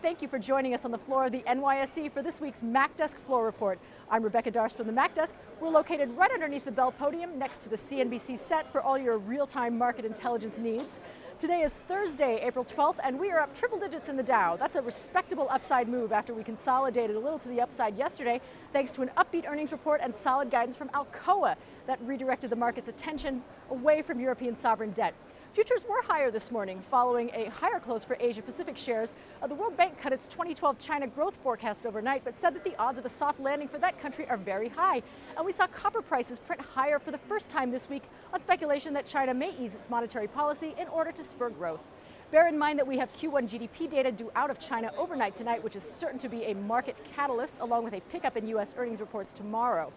thank you for joining us on the floor of the NYSE for this week's MacDesk Floor Report. I'm Rebecca Darst from the MacDesk. We're located right underneath the Bell Podium next to the CNBC set for all your real-time market intelligence needs. Today is Thursday, April 12th, and we are up triple digits in the Dow. That's a respectable upside move after we consolidated a little to the upside yesterday, thanks to an upbeat earnings report and solid guidance from Alcoa that redirected the market's attention away from European sovereign debt. Futures were higher this morning following a higher close for Asia-Pacific shares. The World Bank cut its 2012 China growth forecast overnight, but said that the odds of a soft landing for that country are very high. And we saw copper prices print higher for the first time this week on speculation that China may ease its monetary policy in order to spur growth. Bear in mind that we have Q1 GDP data due out of China overnight tonight, which is certain to be a market catalyst, along with a pickup in U.S. earnings reports tomorrow.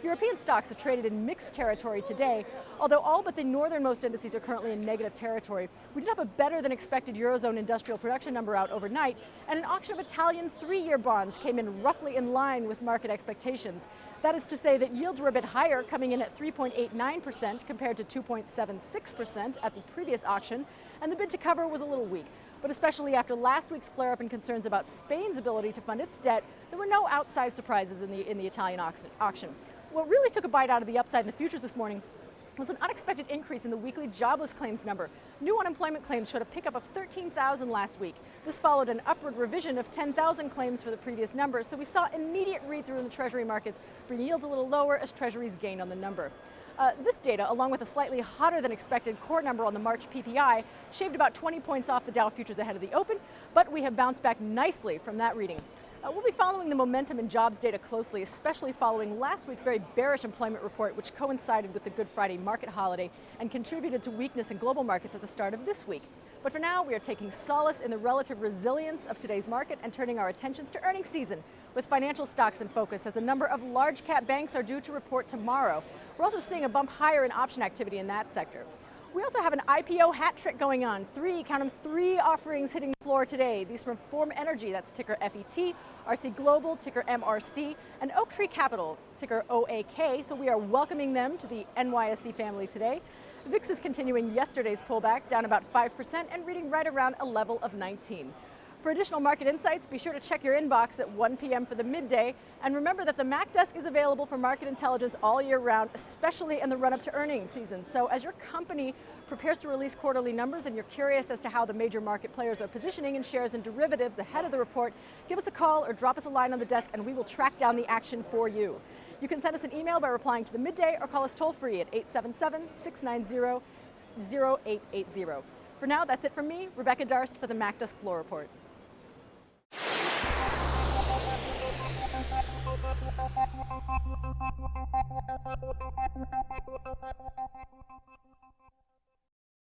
European stocks have traded in mixed territory today, although all but the northernmost indices are currently in negative territory. We did have a better than expected Eurozone industrial production number out overnight, and an auction of Italian three-year bonds came in roughly in line with market expectations. That is to say that yields were a bit higher, coming in at 3.89% compared to 2.76% at the previous auction, and the bid to cover was a little weak. But especially after last week's flare-up and concerns about Spain's ability to fund its debt, there were no outsized surprises in the Italian auction. What really took a bite out of the upside in the futures this morning was an unexpected increase in the weekly jobless claims number. New unemployment claims showed a pickup of 13,000 last week. This followed an upward revision of 10,000 claims for the previous number, so we saw immediate read-through in the Treasury markets, bringing yields a little lower as Treasuries gained on the number. This data, along with a slightly hotter than expected core number on the March PPI, shaved about 20 points off the Dow futures ahead of the open, but we have bounced back nicely from that reading. We'll be following the momentum in jobs data closely, especially following last week's very bearish employment report, which coincided with the Good Friday market holiday and contributed to weakness in global markets at the start of this week. But for now, we are taking solace in the relative resilience of today's market and turning our attentions to earnings season, with financial stocks in focus as a number of large cap banks are due to report tomorrow. We're also seeing a bump higher in option activity in that sector. We also have an IPO hat trick going on. Three offerings hitting the floor today. These from Form Energy, that's ticker FET, RC Global, ticker MRC, and Oaktree Capital, ticker OAK. So we are welcoming them to the NYSE family today. The VIX is continuing yesterday's pullback, down about 5% and reading right around a level of 19. For additional market insights, be sure to check your inbox at 1 p.m. for the midday. And remember that the MacDesk is available for market intelligence all year round, especially in the run-up to earnings season. So as your company prepares to release quarterly numbers and you're curious as to how the major market players are positioning in shares and derivatives ahead of the report, give us a call or drop us a line on the desk and we will track down the action for you. You can send us an email by replying to the midday or call us toll-free at 877-690-0880. For now, that's it from me, Rebecca Darst, for the MacDesk Floor Report.